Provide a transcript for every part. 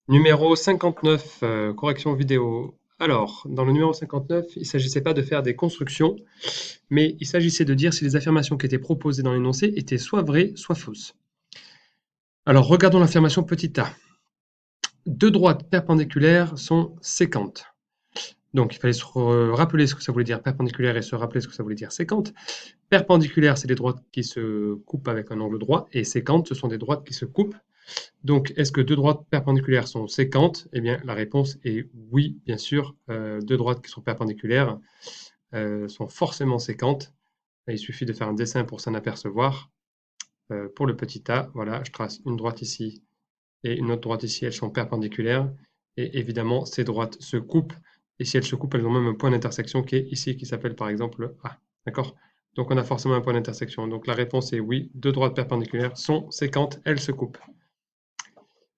Numéro 59, correction vidéo. Alors, dans le numéro 59, il ne s'agissait pas de faire des constructions, mais il s'agissait de dire si les affirmations qui étaient proposées dans l'énoncé étaient soit vraies, soit fausses. Alors, regardons l'affirmation petit a. Deux droites perpendiculaires sont séquentes. Donc, il fallait se rappeler ce que ça voulait dire perpendiculaire et se rappeler ce que ça voulait dire séquente. Perpendiculaire, c'est des droites qui se coupent avec un angle droit, et séquentes, ce sont des droites qui se coupent. Donc, est-ce que deux droites perpendiculaires sont séquentes? Eh bien, la réponse est oui, bien sûr. Deux droites qui sont perpendiculaires sont forcément séquentes. Il suffit de faire un dessin pour s'en apercevoir. Pour le petit a, voilà, je trace une droite ici et une autre droite ici. Elles sont perpendiculaires. Et évidemment, ces droites se coupent. Et si elles se coupent, elles ont même un point d'intersection qui est ici, qui s'appelle par exemple A. D'accord? Donc, on a forcément un point d'intersection. Donc, la réponse est oui, deux droites perpendiculaires sont séquentes, elles se coupent.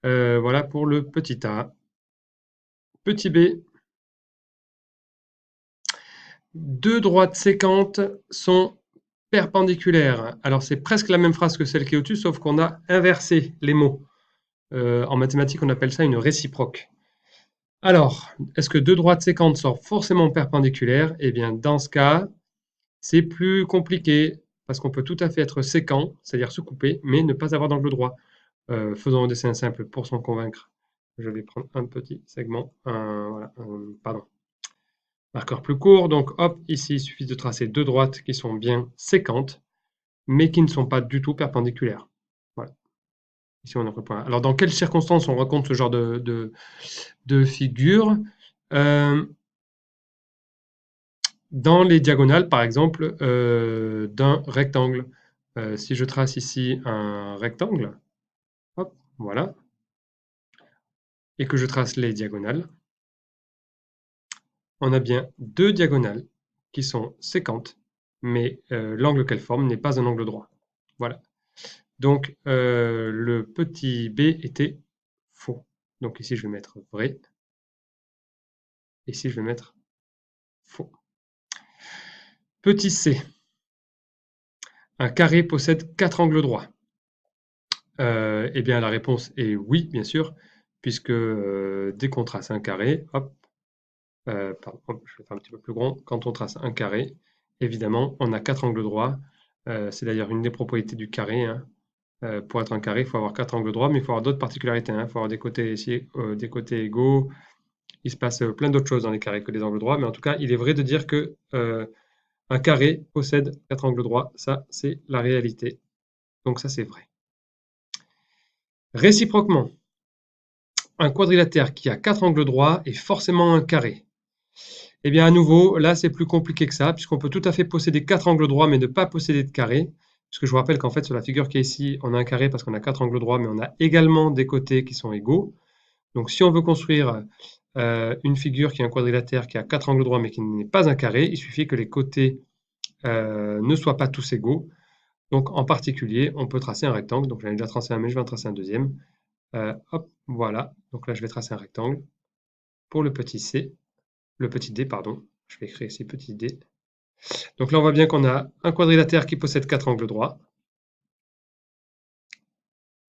Voilà pour le petit a. Petit b, deux droites séquentes sont perpendiculaires. Alors c'est presque la même phrase que celle qui est au-dessus, sauf qu'on a inversé les mots. En mathématiques, on appelle ça une réciproque. Alors, est-ce que deux droites séquentes sont forcément perpendiculaires? Eh bien, dans ce cas, c'est plus compliqué, parce qu'on peut tout à fait être séquent, c'est-à-dire se couper, mais ne pas avoir d'angle droit. Faisons un dessin simple pour s'en convaincre. Je vais prendre un petit segment, pardon, marqueur plus court. Donc hop, ici, il suffit de tracer deux droites qui sont bien séquentes, mais qui ne sont pas du tout perpendiculaires. Voilà. Ici, on a le point. Alors, dans quelles circonstances on rencontre ce genre de figure? Dans les diagonales, par exemple, d'un rectangle. Si je trace ici un rectangle, hop, voilà, et que je trace les diagonales, on a bien deux diagonales qui sont séquentes, mais l'angle qu'elles forment n'est pas un angle droit. Voilà. Donc, le petit b était faux. Donc ici, je vais mettre vrai. Ici, je vais mettre faux. Petit c. Un carré possède quatre angles droits. Eh bien, la réponse est oui, bien sûr, puisque dès qu'on trace un carré, hop, pardon, hop, je vais faire un petit peu plus grand. Quand on trace un carré, évidemment, on a quatre angles droits. C'est d'ailleurs une des propriétés du carré, hein. Pour être un carré, il faut avoir quatre angles droits, mais il faut avoir d'autres particularités, hein. Il faut avoir des côtés ici, des côtés égaux. Il se passe plein d'autres choses dans les carrés que des angles droits, mais en tout cas, il est vrai de dire que un carré possède quatre angles droits. Ça, c'est la réalité. Donc ça, c'est vrai. Réciproquement, un quadrilatère qui a quatre angles droits est forcément un carré. Eh bien, à nouveau, là, c'est plus compliqué que ça, puisqu'on peut tout à fait posséder quatre angles droits, mais ne pas posséder de carré. Puisque je vous rappelle qu'en fait, sur la figure qui est ici, on a un carré parce qu'on a quatre angles droits, mais on a également des côtés qui sont égaux. Donc, si on veut construire une figure qui est un quadrilatère qui a quatre angles droits, mais qui n'est pas un carré, il suffit que les côtés ne soient pas tous égaux. Donc, en particulier, on peut tracer un rectangle. Donc, j'en ai déjà tracé un, mais je vais en tracer un deuxième. Hop, voilà. Donc là, je vais tracer un rectangle pour le petit c, le petit d, pardon. Je vais écrire ici petit d. Donc là, on voit bien qu'on a un quadrilatère qui possède quatre angles droits.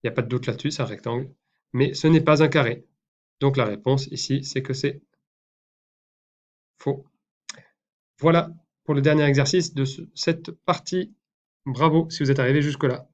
Il n'y a pas de doute là-dessus, c'est un rectangle. Mais ce n'est pas un carré. Donc la réponse ici, c'est que c'est faux. Voilà pour le dernier exercice de cette partie. Bravo si vous êtes arrivé jusque-là.